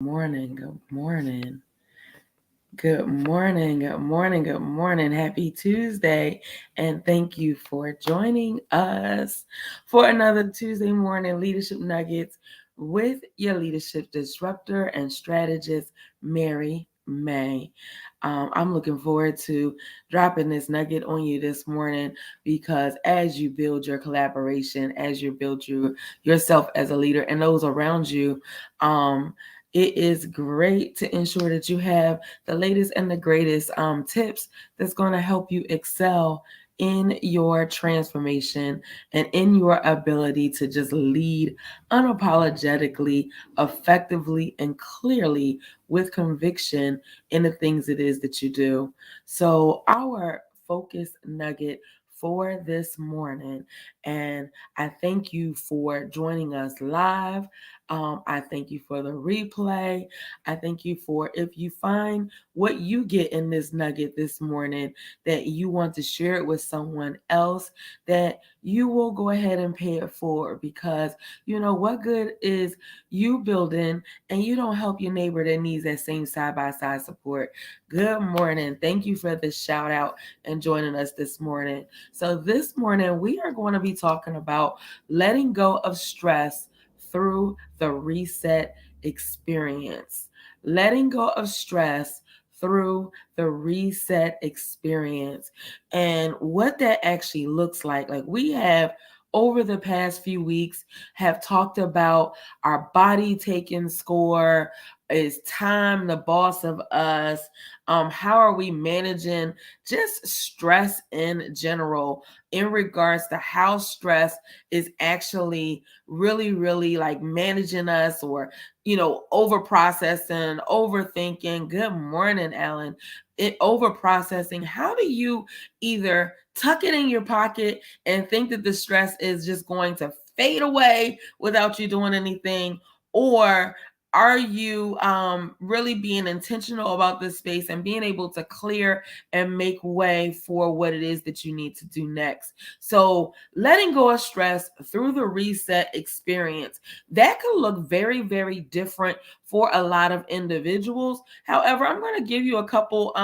Morning, good morning. Good morning, good morning, good morning. Happy Tuesday. And thank you for joining us for another Tuesday morning Leadership Nuggets with your leadership disruptor and strategist, Mary May. I'm looking forward to dropping this nugget on you this morning because as you build your collaboration, as you build yourself as a leader and those around you, it is great to ensure that you have the latest and the greatest tips that's going to help you excel in your transformation and in your ability to just lead unapologetically, effectively, and clearly with conviction in the things it is that you do. So, our focus nugget for this morning, and I thank you for joining us live. I thank you for the replay. I thank you for if you find what you get in this nugget this morning that you want to share it with someone else, that you will go ahead and pay it forward because you know what good is you building and you don't help your neighbor that needs that same side by side support. Good morning. Thank you for the shout out and joining us this morning. So, this morning we are going to be talking about letting go of stress through the reset experience. Letting go of stress through the reset experience and what that actually looks like. Like we have over the past few weeks have talked about our body taking score. Is time the boss of us? How are we managing just stress in general in regards to how stress is actually really like managing us or over processing, overthinking. Good morning, Ellen. It over processing. How do you either tuck it in your pocket and think that the stress is just going to fade away without you doing anything, or are you really being intentional about this space and being able to clear and make way for what it is that you need to do next? So letting go of stress through the reset experience, that could look very different for a lot of individuals. However, I'm going to give you a couple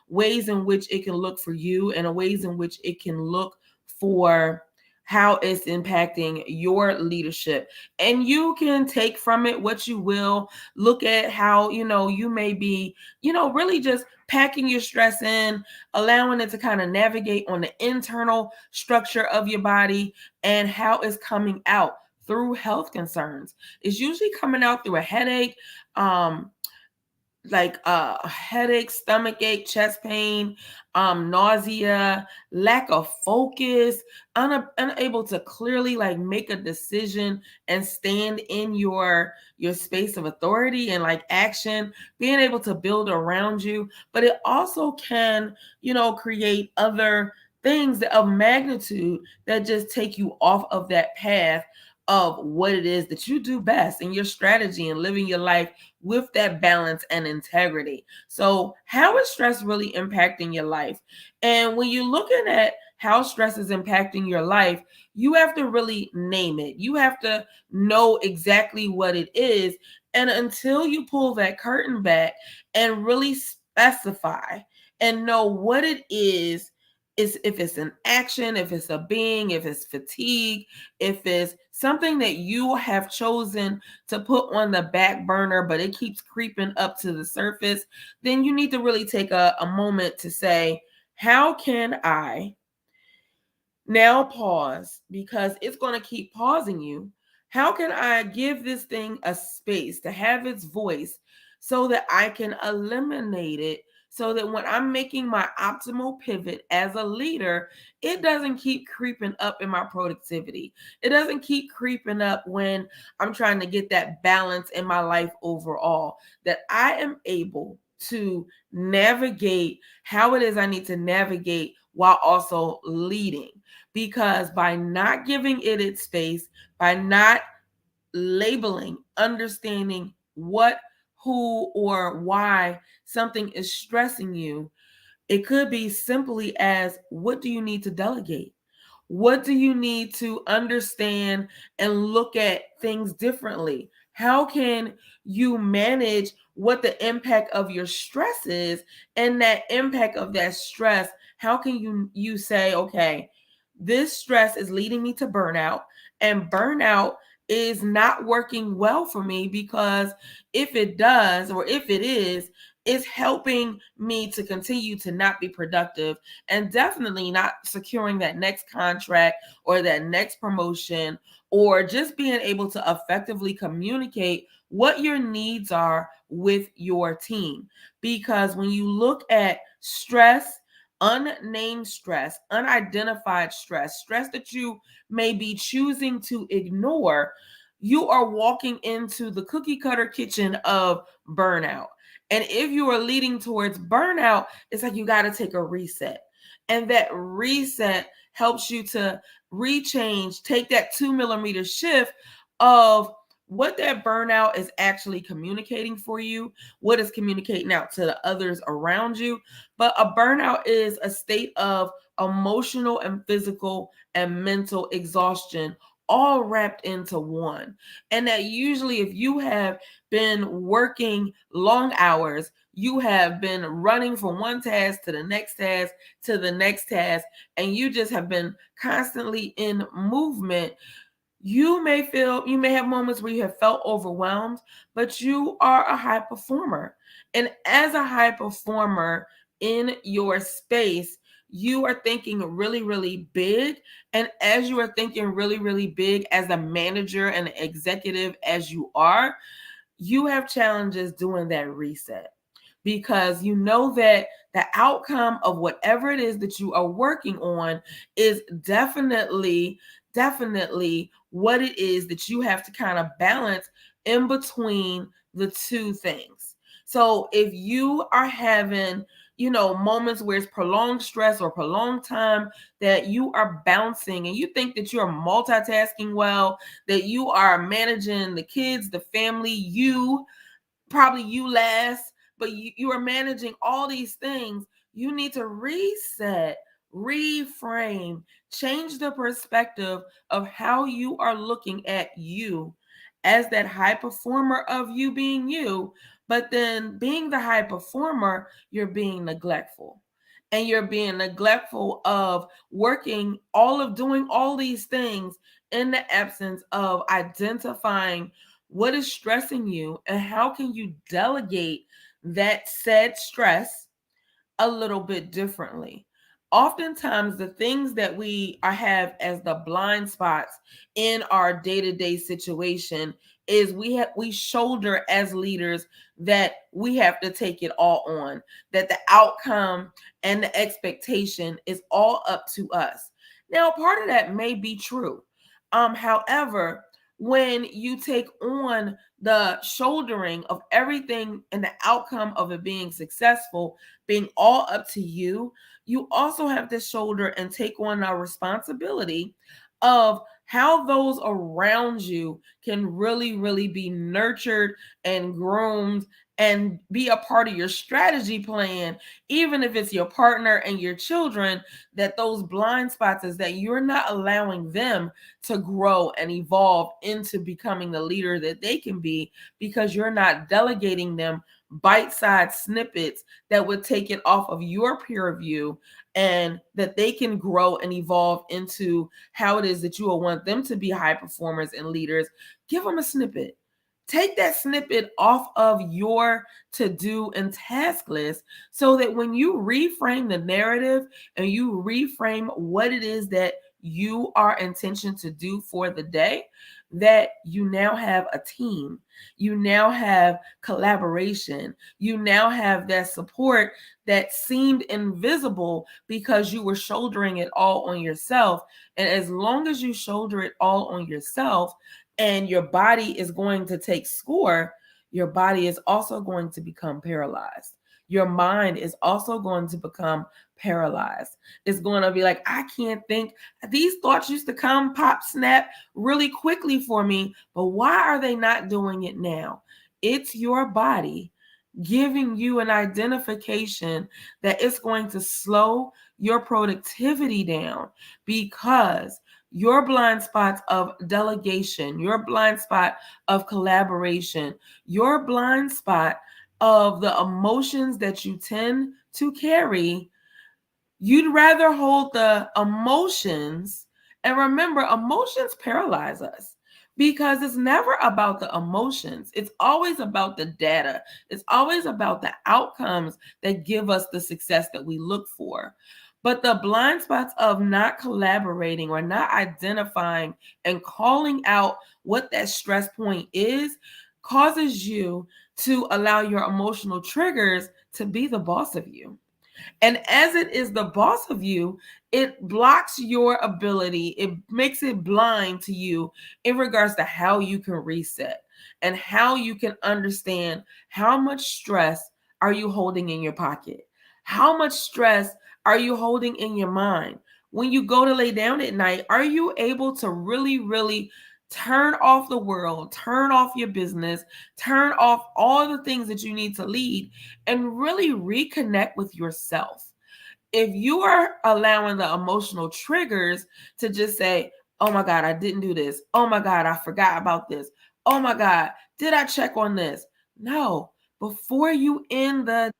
ways in which it can look for you and ways in which it can look for how it's impacting your leadership. And you can take from it what you will. Look at how you may be really just packing your stress in, allowing it to kind of navigate on the internal structure of your body and how it's coming out through health concerns. It's usually coming out through a headache, like a headache, stomach ache, chest pain, nausea, lack of focus, unable to clearly like make a decision and stand in your space of authority and like action, being able to build around you. But it also can, create other things of magnitude that just take you off of that path of what it is that you do best in your strategy and living your life with that balance and integrity. So, how is stress really impacting your life? And when you're looking at how stress is impacting your life, you have to really name it. You have to know exactly what it is. And until you pull that curtain back and really specify and know what it is if it's an action, if it's a being, if it's fatigue, if it's something that you have chosen to put on the back burner, but it keeps creeping up to the surface, then you need to really take a moment to say, how can I now pause? Because it's going to keep pausing you. How can I give this thing a space to have its voice so that I can eliminate it? So that when I'm making my optimal pivot as a leader, it doesn't keep creeping up in my productivity. It doesn't keep creeping up when I'm trying to get that balance in my life overall. That I am able to navigate how it is I need to navigate while also leading. Because by not giving it its space, by not labeling, understanding what, who, or why something is stressing you, it could be simply as what do you need to delegate? What do you need to understand and look at things differently? How can you manage what the impact of your stress is, and that impact of that stress? How can you say, okay, this stress is leading me to burnout, and burnout is not working well for me, because if it does, or if it is, it's helping me to continue to not be productive, and definitely not securing that next contract or that next promotion, or just being able to effectively communicate what your needs are with your team. Because when you look at stress, unnamed stress, unidentified stress, stress that you may be choosing to ignore, you are walking into the cookie cutter kitchen of burnout. And if you are leading towards burnout, it's like you got to take a reset. And that reset helps you to rechange, take that 2 millimeter shift of what that burnout is actually communicating for you, what is communicating out to the others around you. But a burnout is a state of emotional and physical and mental exhaustion, all wrapped into one. And that usually, if you have been working long hours, you have been running from one task to the next task to the next task, and you just have been constantly in movement, you may have moments where you have felt overwhelmed, but you are a high performer. And as a high performer in your space, you are thinking really, really big. And as you are thinking really, really big, as a manager and executive as you are, you have challenges doing that reset, because you know that the outcome of whatever it is that you are working on is definitely what it is that you have to kind of balance in between the two things. So if you are having, moments where it's prolonged stress or prolonged time that you are bouncing, and you think that you're multitasking well, that you are managing the kids, the family, probably you last, but you are managing all these things. You need to reset, reframe, change the perspective of how you are looking at you as that high performer of you being you. But then, being the high performer, you're being neglectful. And you're being neglectful of doing all these things in the absence of identifying what is stressing you, and how can you delegate that said stress a little bit differently. Oftentimes, the things that have as the blind spots in our day-to-day situation is we shoulder as leaders that we have to take it all on, that the outcome and the expectation is all up to us. Now, part of that may be true. However, when you take on the shouldering of everything and the outcome of it being successful being all up to you, you also have to shoulder and take on a responsibility of how those around you can really, really be nurtured and groomed and be a part of your strategy plan, even if it's your partner and your children, that those blind spots is that you're not allowing them to grow and evolve into becoming the leader that they can be, because you're not delegating them bite-sized snippets that would take it off of your peer view, and that they can grow and evolve into how it is that you will want them to be high performers and leaders. Give them a snippet. Take that snippet off of your to-do and task list, so that when you reframe the narrative and you reframe what it is that you are intention to do for the day, that you now have a team, you now have collaboration, you now have that support that seemed invisible because you were shouldering it all on yourself. And as long as you shoulder it all on yourself, and your body is going to take score, your body is also going to become paralyzed. Your mind is also going to become paralyzed. It's going to be like, I can't think. These thoughts used to come, pop, snap really quickly for me, but why are they not doing it now? It's your body giving you an identification that it's going to slow your productivity down, because your blind spots of delegation, your blind spot of collaboration, your blind spot of the emotions that you tend to carry. You'd rather hold the emotions. And remember, emotions paralyze us because it's never about the emotions. It's always about the data. It's always about the outcomes that give us the success that we look for. But the blind spots of not collaborating or not identifying and calling out what that stress point is causes you to allow your emotional triggers to be the boss of you. And as it is the boss of you, it blocks your ability. It makes it blind to you in regards to how you can reset and how you can understand how much stress are you holding in your pocket? How much stress are you holding in your mind? When you go to lay down at night, are you able to really, really turn off the world, turn off your business, turn off all the things that you need to lead and really reconnect with yourself? If you are allowing the emotional triggers to just say, oh my God, I didn't do this. Oh my God, I forgot about this. Oh my God, did I check on this? No, before you end the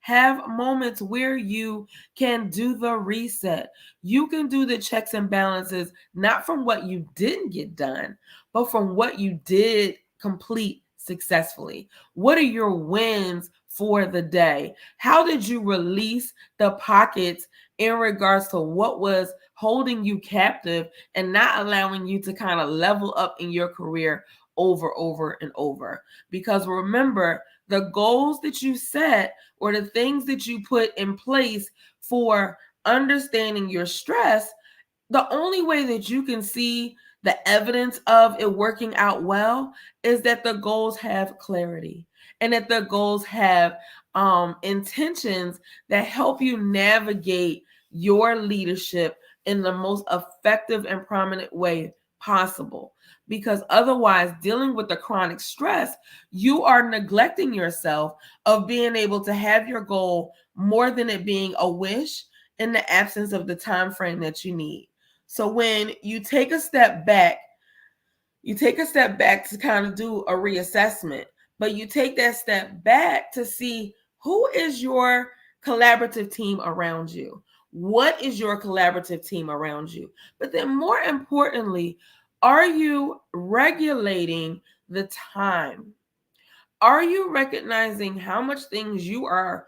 have moments where you can do the reset. You can do the checks and balances, not from what you didn't get done, but from what you did complete successfully. What are your wins for the day? How did you release the pockets in regards to what was holding you captive and not allowing you to kind of level up in your career over and over? Because remember, the goals that you set or the things that you put in place for understanding your stress, the only way that you can see the evidence of it working out well is that the goals have clarity and that the goals have intentions that help you navigate your leadership in the most effective and prominent way possible. Because otherwise, dealing with the chronic stress, you are neglecting yourself of being able to have your goal more than it being a wish in the absence of the time frame that you need. So when you take a step back, to kind of do a reassessment, but you take that step back to see who is your collaborative team around you. What is your collaborative team around you? But then more importantly, are you regulating the time? Are you recognizing how much things you are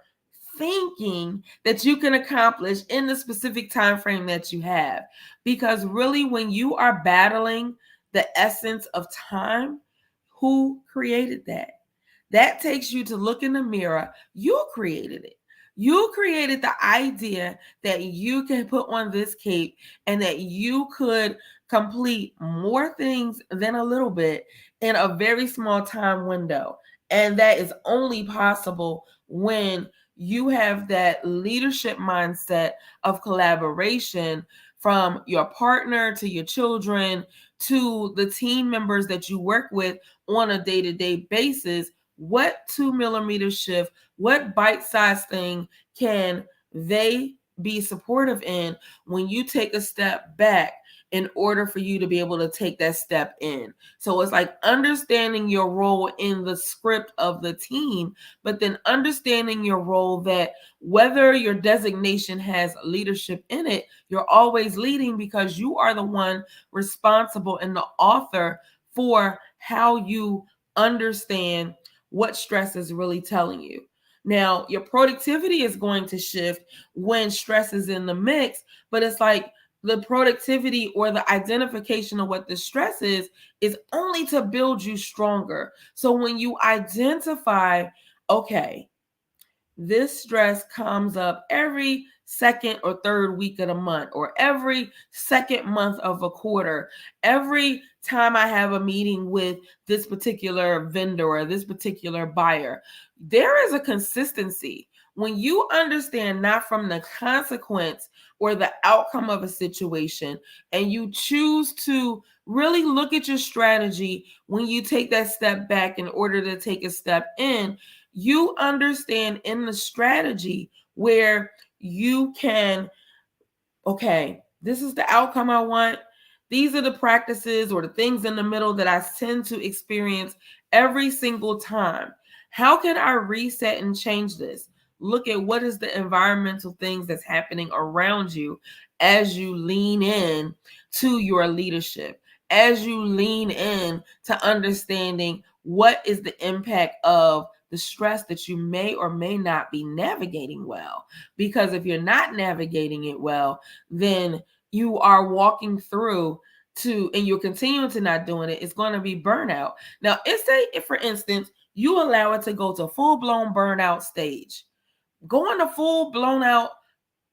thinking that you can accomplish in the specific time frame that you have? Because really, when you are battling the essence of time, who created that? That takes you to look in the mirror. You created it. You created the idea that you can put on this cape and that you could complete more things than a little bit in a very small time window. And that is only possible when you have that leadership mindset of collaboration from your partner to your children to the team members that you work with on a day-to-day basis. What 2 millimeter shift, what bite-sized thing can they be supportive in when you take a step back in order for you to be able to take that step in? So it's like understanding your role in the script of the team, but then understanding your role that whether your designation has leadership in it, you're always leading because you are the one responsible and the author for how you understand what stress is really telling you. Now, your productivity is going to shift when stress is in the mix, but it's like the productivity or the identification of what the stress is only to build you stronger. So when you identify, okay, this stress comes up every second or third week of the month, or every second month of a quarter, every time I have a meeting with this particular vendor or this particular buyer. There is a consistency. When you understand not from the consequence or the outcome of a situation, and you choose to really look at your strategy when you take that step back in order to take a step in, you understand in the strategy where you can, okay, this is the outcome I want. These are the practices or the things in the middle that I tend to experience every single time. How can I reset and change this? Look at what is the environmental things that's happening around you as you lean in to your leadership, as you lean in to understanding what is the impact of the stress that you may or may not be navigating well. Because if you're not navigating it well, then you are walking through and you're continuing to not doing it, it's going to be burnout. Now, if for instance, you allow it to go to full-blown burnout stage. Going to full-blown out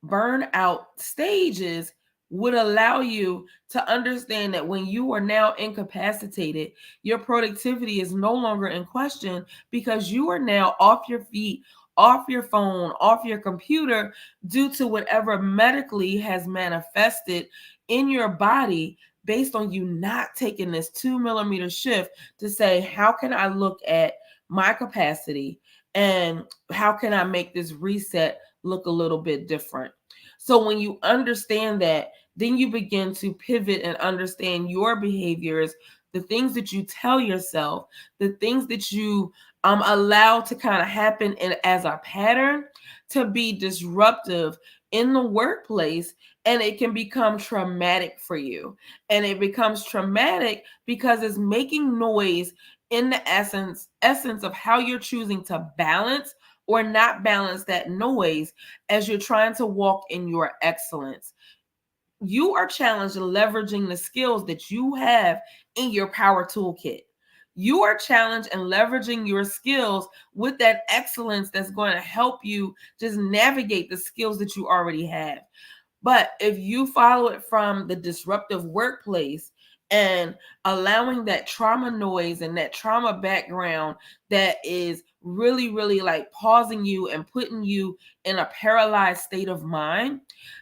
burnout stages would allow you to understand that when you are now incapacitated, your productivity is no longer in question because you are now off your feet, off your phone, off your computer due to whatever medically has manifested in your body based on you not taking this 2 millimeter shift to say, how can I look at my capacity and how can I make this reset look a little bit different? So when you understand that, then you begin to pivot and understand your behaviors, the things that you tell yourself, the things that you allow to kind of happen as a pattern to be disruptive in the workplace, and it can become traumatic for you. And it becomes traumatic because it's making noise in the essence of how you're choosing to balance or not balance that noise as you're trying to walk in your excellence. You are challenged in leveraging the skills that you have in your power toolkit. You are challenged in leveraging your skills with that excellence that's going to help you just navigate the skills that you already have. But if you follow it from the disruptive workplace and allowing that trauma noise and that trauma background that is really, really like pausing you and putting you in a paralyzed state of mind,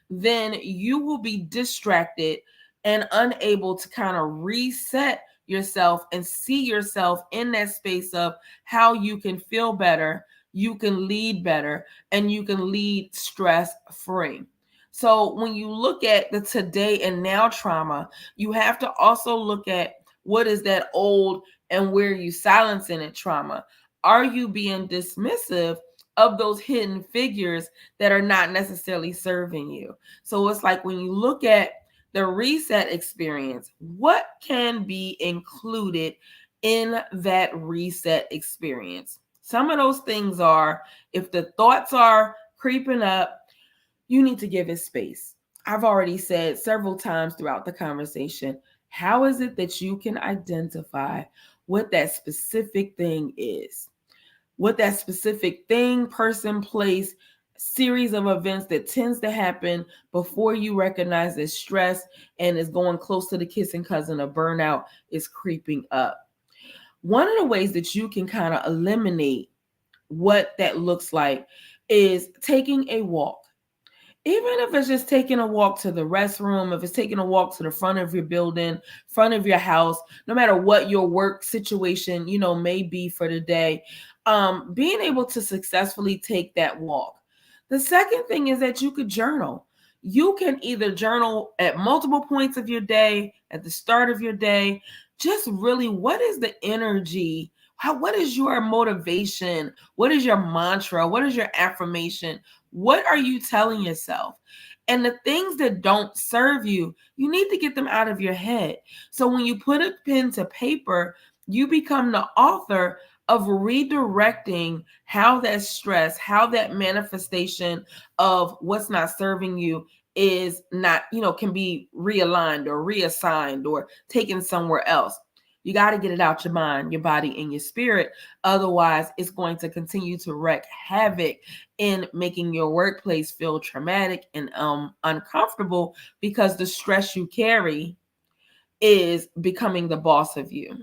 then you will be distracted and unable to kind of reset yourself and see yourself in that space of how you can feel better, you can lead better, and you can lead stress free. So when you look at the today and now trauma, you have to also look at what is that old and where you silencing it trauma. Are you being dismissive of those hidden figures that are not necessarily serving you? So it's like when you look at the reset experience, what can be included in that reset experience? Some of those things are, if the thoughts are creeping up, you need to give it space. I've already said several times throughout the conversation, how is it that you can identify what that specific thing is? What that specific thing, person, place, series of events that tends to happen before you recognize that stress and is going close to the kissing cousin of burnout is creeping up. One of the ways that you can kind of eliminate what that looks like is taking a walk. Even if it's just taking a walk to the restroom, if it's taking a walk to the front of your building, front of your house, no matter what your work situation, may be for the day, being able to successfully take that walk. The second thing is that you could journal. You can either journal at multiple points of your day, at the start of your day, just really what is the energy? What is your motivation? What is your mantra? What is your affirmation? What are you telling yourself? And the things that don't serve you, you need to get them out of your head. So when you put a pen to paper, you become the author of redirecting how that stress, how that manifestation of what's not serving you is not, can be realigned or reassigned or taken somewhere else. You got to get it out your mind, your body, and your spirit. Otherwise, it's going to continue to wreak havoc in making your workplace feel traumatic and uncomfortable because the stress you carry is becoming the boss of you.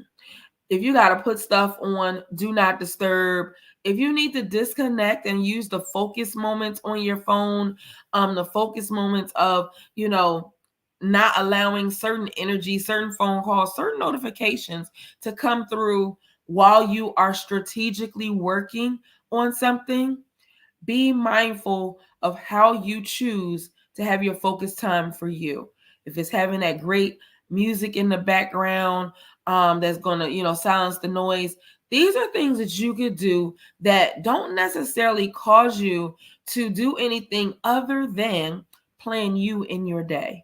If you got to put stuff on do not disturb, if you need to disconnect and use the focus moments on your phone, the focus moments of, not allowing certain energy, certain phone calls, certain notifications to come through while you are strategically working on something, be mindful of how you choose to have your focus time for you. If it's having that great music in the background that's going to, silence the noise. These are things that you could do that don't necessarily cause you to do anything other than plan you in your day.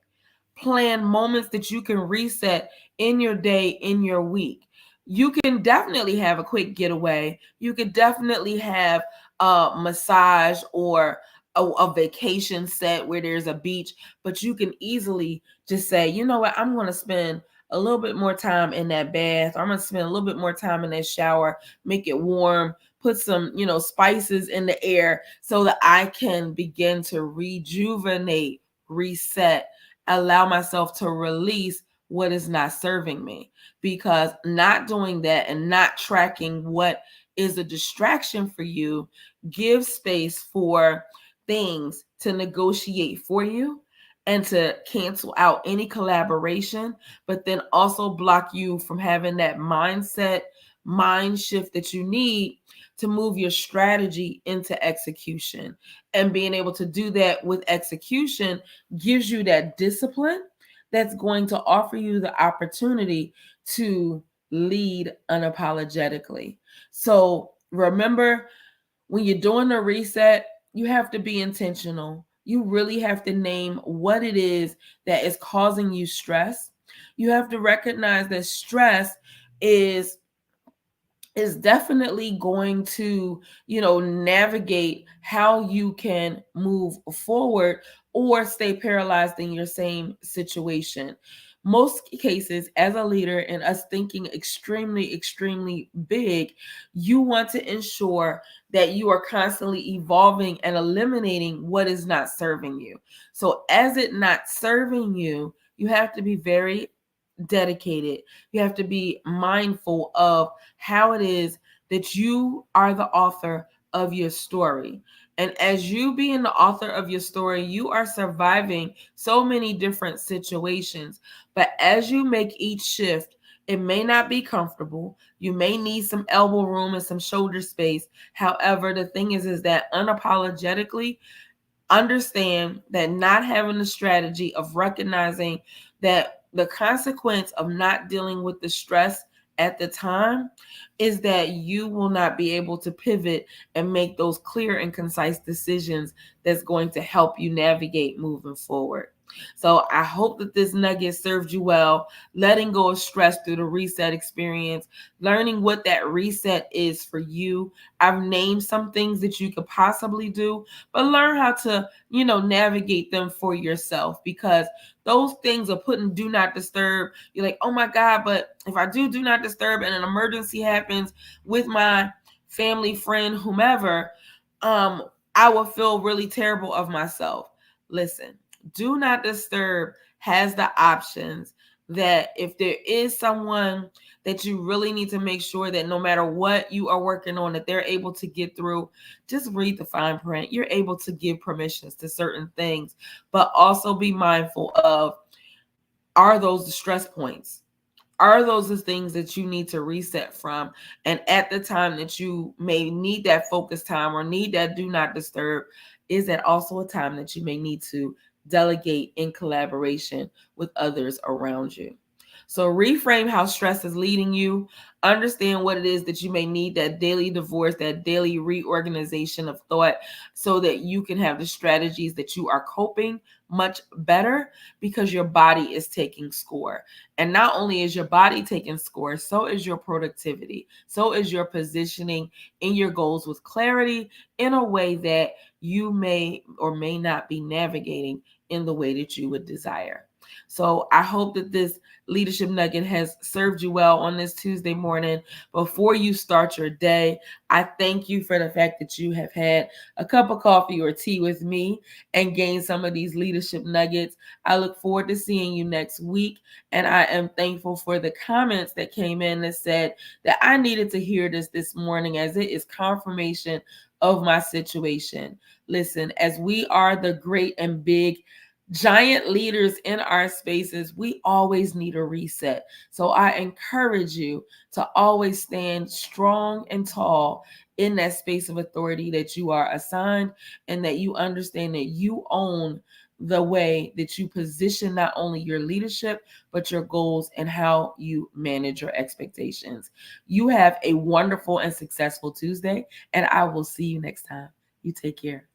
Plan moments that you can reset in your day, in your week. You can definitely have a quick getaway. You could definitely have a massage or a vacation set where there's a beach, but you can easily just say, you know what, I'm going to spend a little bit more time in that bath, or I'm going to spend a little bit more time in that shower, make it warm, put some, spices in the air so that I can begin to rejuvenate, reset, allow myself to release what is not serving me. Because not doing that and not tracking what is a distraction for you gives space for things to negotiate for you and to cancel out any collaboration, but then also block you from having that mind shift that you need to move your strategy into execution. And being able to do that with execution gives you that discipline that's going to offer you the opportunity to lead unapologetically. So remember, when you're doing a reset, you have to be intentional. You really have to name what it is that is causing you stress. You have to recognize that stress is definitely going to, navigate how you can move forward or stay paralyzed in your same situation. Most cases, as a leader and us thinking extremely, extremely big, you want to ensure that you are constantly evolving and eliminating what is not serving you. So as it not serving you, you have to be very dedicated. You have to be mindful of how it is that you are the author of your story. And as you being the author of your story, you are surviving so many different situations. But as you make each shift, it may not be comfortable. You may need some elbow room and some shoulder space. However, the thing is that unapologetically, understand that not having a strategy of recognizing that the consequence of not dealing with the stress at the time is that you will not be able to pivot and make those clear and concise decisions that's going to help you navigate moving forward. So I hope that this nugget served you well, letting go of stress through the reset experience, learning what that reset is for you. I've named some things that you could possibly do, but learn how to, navigate them for yourself, because those things are putting do not disturb. You're like, oh my God, but if I do not disturb and an emergency happens with my family, friend, whomever, I will feel really terrible of myself. Listen, do not disturb has the options that if there is someone that you really need to make sure that no matter what you are working on, that they're able to get through, just read the fine print. You're able to give permissions to certain things, but also be mindful of, are those the stress points? Are those the things that you need to reset from? And at the time that you may need that focus time or need that do not disturb, is that also a time that you may need to delegate in collaboration with others around you? So reframe how stress is leading you. Understand what it is that you may need, that daily divorce, that daily reorganization of thought, so that you can have the strategies that you are coping much better, because your body is taking score. And not only is your body taking score, so is your productivity. So is your positioning in your goals with clarity in a way that you may or may not be navigating in the way that you would desire. So I hope that this leadership nugget has served you well on this Tuesday morning. Before you start your day, I thank you for the fact that you have had a cup of coffee or tea with me and gained some of these leadership nuggets. I look forward to seeing you next week. And I am thankful for the comments that came in that said that I needed to hear this morning, as it is confirmation of my situation. Listen, as we are the great and big giant leaders in our spaces, we always need a reset. So I encourage you to always stand strong and tall in that space of authority that you are assigned, and that you understand that you own the way that you position not only your leadership, but your goals and how you manage your expectations. You have a wonderful and successful Tuesday, and I will see you next time. You take care.